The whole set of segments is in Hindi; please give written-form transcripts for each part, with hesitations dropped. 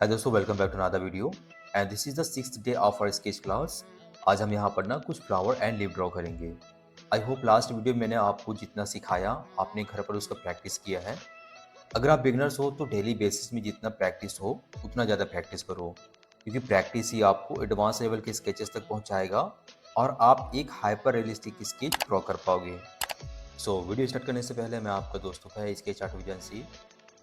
हाय दोस्तों, welcome back to another video and this is the 6th day of our sketch class. आज हम यहाँ पर ना कुछ फ्लावर एंड लीफ ड्रॉ करेंगे। आई होप लास्ट वीडियो में मैंने आपको जितना सिखाया आपने घर पर उसका प्रैक्टिस किया है। अगर आप बिगनर्स हो तो डेली बेसिस में जितना प्रैक्टिस हो उतना ज़्यादा प्रैक्टिस करो, क्योंकि प्रैक्टिस ही आपको एडवांस लेवल के स्केचेस तक पहुँचाएगा और आप एक हाइपर रियलिस्टिक स्केच ड्रॉ कर पाओगे। सो वीडियो स्टार्ट करने से पहले मैं आपका दोस्तों का sketch art vision see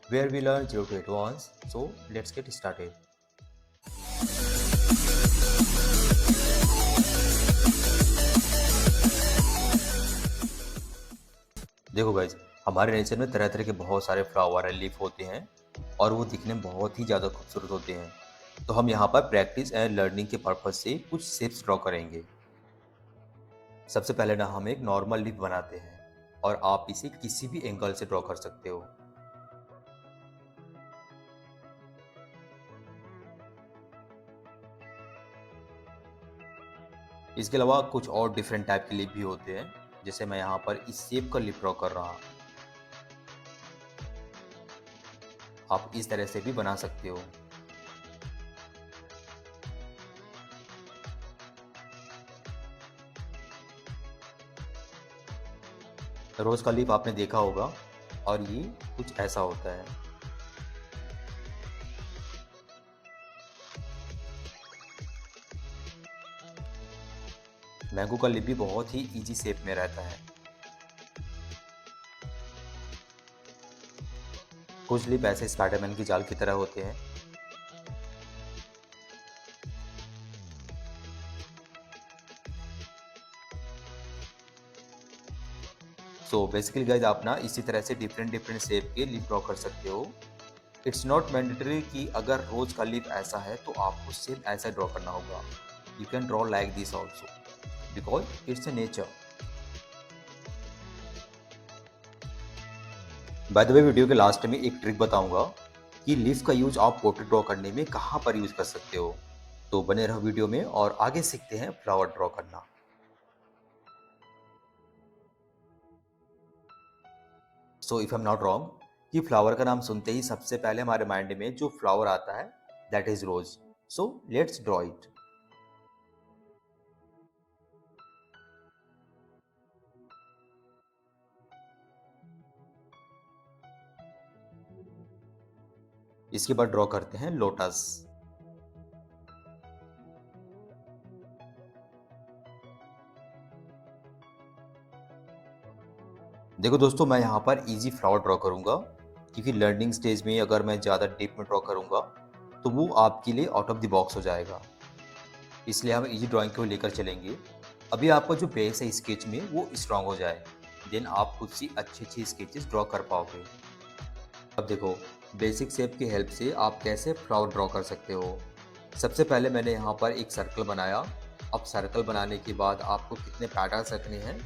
where we learn zero to advance. So let's get started. देखो गाइज, हमारे नेचर में तरह तरह के बहुत सारे फ्लावर एंड लीफ होते हैं और वो दिखने में बहुत ही ज़्यादा खूबसूरत होते हैं। तो हम यहाँ पर प्रैक्टिस एंड लर्निंग के पर्पज से कुछ शेप्स ड्रॉ करेंगे। सबसे पहले ना हम एक नॉर्मल लीफ बनाते हैं और आप इसे किसी भी एंगल से ड्रॉ कर सकते हो। इसके अलावा कुछ और डिफरेंट टाइप के लीफ भी होते हैं, जैसे मैं यहाँ पर इस शेप का लीफ ड्रॉ कर रहा हूँ। आप इस तरह से भी बना सकते हो। रोज का लीफ आपने देखा होगा और ये कुछ ऐसा होता है। मैंगो का लीफ भी बहुत ही इजी शेप में रहता है। कुछ लीफ ऐसे स्पाइडरमैन की जाल की तरह होते हैं। सो बेसिकली गाइज, आप ना इसी तरह से डिफरेंट डिफरेंट शेप के लीफ ड्रॉ कर सकते हो। इट्स नॉट मैंडेटरी कि अगर रोज का लीफ ऐसा है तो आपको सेम ऐसा ड्रॉ करना होगा। You can draw like this also because it's a nature. By the way, video के लास्ट में एक ट्रिक बताऊंगा कि लीफ का यूज आप पोर्ट्रेट ड्रॉ करने में कहाँ पर यूज कर सकते हो। तो बने रहो वीडियो में और आगे सीखते हैं फ्लावर ड्रॉ करना। So if I am not wrong, कि फ्लावर का नाम सुनते ही सबसे पहले हमारे माइंड में जो फ्लावर आता है that is rose. So let's draw it. इसके बाद ड्रॉ करते हैं लोटस। देखो दोस्तों, मैं यहाँ पर इजी फ्लावर ड्रॉ करूंगा, क्योंकि लर्निंग स्टेज में अगर मैं ज़्यादा डीप में ड्रॉ करूंगा तो वो आपके लिए आउट ऑफ द बॉक्स हो जाएगा। इसलिए हम इजी ड्राइंग को लेकर चलेंगे। अभी आपका जो बेस है स्केच में वो स्ट्रांग हो जाए, देन आप खुद से अच्छी अच्छी स्केचेस ड्रॉ कर पाओगे। अब देखो, बेसिक शेप की हेल्प से आप कैसे फ्लावर ड्रॉ कर सकते हो। सबसे पहले मैंने यहाँ पर एक सर्कल बनाया। अब सर्कल बनाने के बाद आपको कितने पैटर्न्स रखने हैं,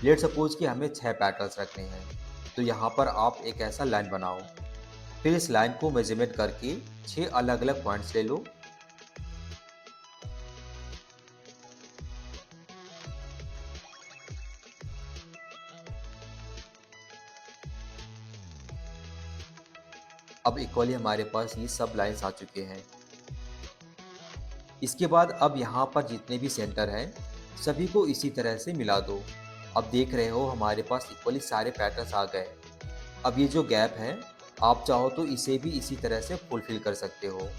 लेट सपोज कि हमें 6 पैटर्न्स रखने हैं। तो यहाँ पर आप एक ऐसा लाइन बनाओ, फिर इस लाइन को मेजरमेंट करके 6 अलग अलग पॉइंट्स ले लो। अब इक्वली हमारे पास ये सब लाइन्स आ चुके हैं। इसके बाद अब यहाँ पर जितने भी सेंटर हैं सभी को इसी तरह से मिला दो। अब देख रहे हो हमारे पास इक्वली सारे पैटर्न्स आ गए। अब ये जो गैप है, आप चाहो तो इसे भी इसी तरह से फुलफिल कर सकते हो।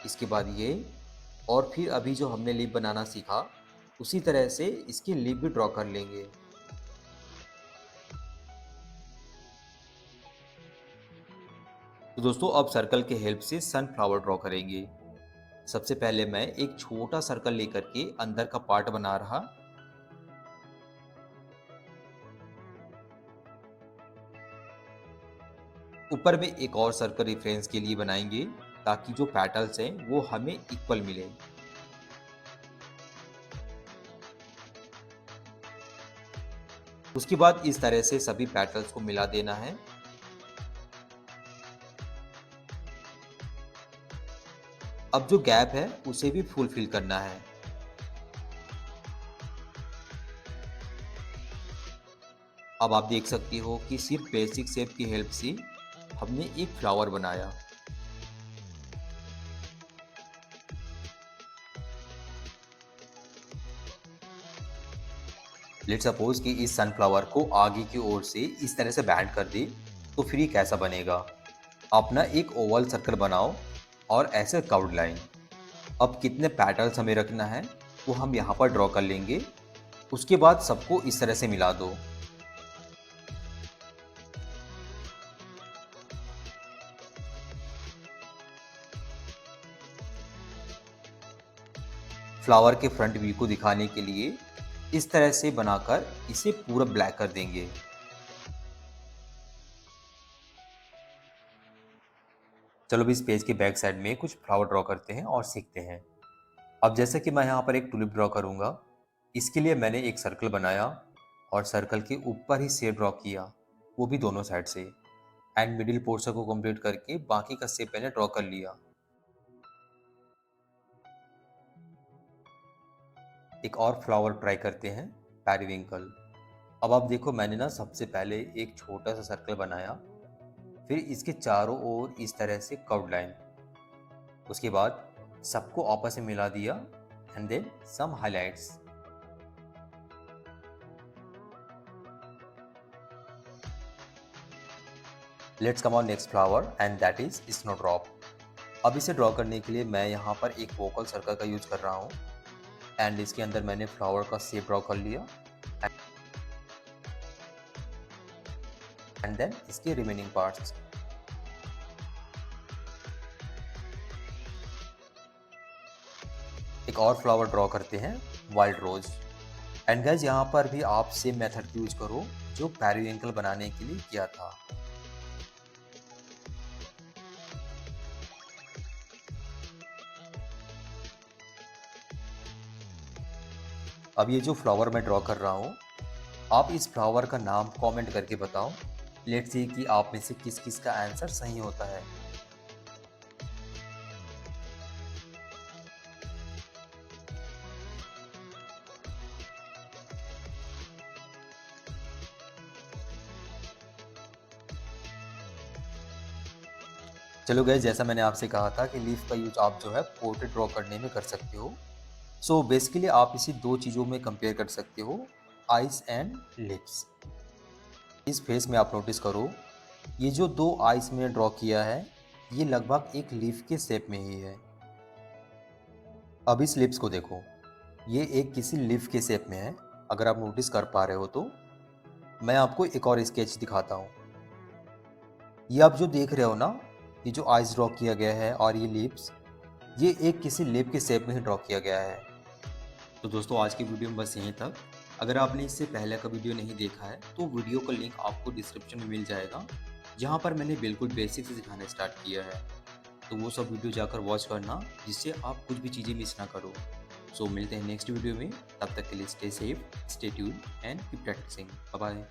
इसके बाद ये, और फिर अभी जो हमने लीफ बनाना सीखा उसी तरह से इसकी लीफ भी ड्रॉ कर लेंगे। तो दोस्तों, अब सर्कल के हेल्प से सनफ्लावर ड्रॉ करेंगे। सबसे पहले मैं एक छोटा सर्कल लेकर के अंदर का पार्ट बना रहा। ऊपर में एक और सर्कल रेफरेंस के लिए बनाएंगे, ताकि जो पैटर्न्स हैं वो हमें इक्वल मिले। उसके बाद इस तरह से सभी पैटर्न्स को मिला देना है। अब जो गैप है उसे भी फुलफिल करना है। अब आप देख सकती हो कि सिर्फ बेसिक शेप की हेल्प से हमने एक फ्लावर बनाया। लेट्स सपोज कि इस सनफ्लावर को आगे की ओर से इस तरह से बैंड कर दे, तो फिर ये कैसा बनेगा। अपना एक ओवल सर्कल बनाओ और ऐसे कर्व्ड लाइन। अब कितने पैटर्न्स हमें रखना है वो हम यहाँ पर ड्रॉ कर लेंगे। उसके बाद सबको इस तरह से मिला दो। फ्लावर के फ्रंट व्यू को दिखाने के लिए इस तरह से बनाकर इसे पूरा ब्लैक कर देंगे। चलो अब इस पेज के बैक साइड में कुछ फ्लावर ड्रॉ करते हैं और सीखते हैं। अब जैसे कि मैं यहाँ पर एक टुलिप ड्रॉ करूँगा, इसके लिए मैंने एक सर्कल बनाया और सर्कल के ऊपर ही शेप ड्रॉ किया, वो भी दोनों साइड से। एंड मिडिल पोर्शन को कंप्लीट करके बाकी का शेप मैंने ड्रॉ कर लिया। एक और फ्लावर ट्राई करते हैं, पेरिविंकल। अब आप देखो, मैंने ना सबसे पहले एक छोटा सा सर्कल बनाया, फिर इसके चारों ओर इस तरह से कर्व्ड लाइन। उसके बाद सबको आपस में मिला दिया and then some highlights. Let's come on next flower and that is snowdrop. अब इसे ड्रॉ करने के लिए मैं यहाँ पर एक वोकल सर्कल का यूज कर रहा हूँ एंड इसके अंदर मैंने फ्लावर का शेप ड्रॉ कर लिया एंड देन इसके रिमेनिंग पार्ट्स। एक और फ्लावर ड्रॉ करते हैं, वाइल्ड रोज। एंड गाइस यहाँ पर भी आप सेम मेथड यूज करो जो पेरिविंकल बनाने के लिए किया था। अब ये जो फ्लावर मैं ड्रॉ कर रहा हूँ, आप इस फ्लावर का नाम कमेंट करके बताओ। लेट्स सी कि आप में से किस किस का आंसर सही होता है। चलो गाइस, जैसा मैंने आपसे कहा था कि लीफ का यूज आप जो है पोर्ट्रेट ड्रॉ करने में कर सकते हो। सो बेसिकली आप इसे दो चीज़ों में कंपेयर कर सकते हो, आइज एंड लिप्स। इस फेस में आप नोटिस करो, ये जो दो आइज में ड्रॉ किया है, ये लगभग एक लीफ के शेप में ही है। अब इस लिप्स को देखो, ये एक किसी लीफ के शेप में है। अगर आप नोटिस कर पा रहे हो तो मैं आपको एक और स्केच दिखाता हूँ। ये आप जो देख रहे हो ना, ये जो आइज ड्रॉ किया गया है और ये लिप्स, ये एक किसी लिप के शेप में ही ड्रॉ किया गया है। तो दोस्तों, आज की वीडियो में बस यहीं तक। अगर आपने इससे पहले का वीडियो नहीं देखा है तो वीडियो का लिंक आपको डिस्क्रिप्शन में मिल जाएगा, जहाँ पर मैंने बिल्कुल बेसिक से सिखाना स्टार्ट किया है। तो वो सब वीडियो जाकर वॉच करना, जिससे आप कुछ भी चीज़ें मिस ना करो। सो मिलते हैं नेक्स्ट वीडियो में, तब तक के लिए stay safe, stay tuned and keep practising. Bye bye.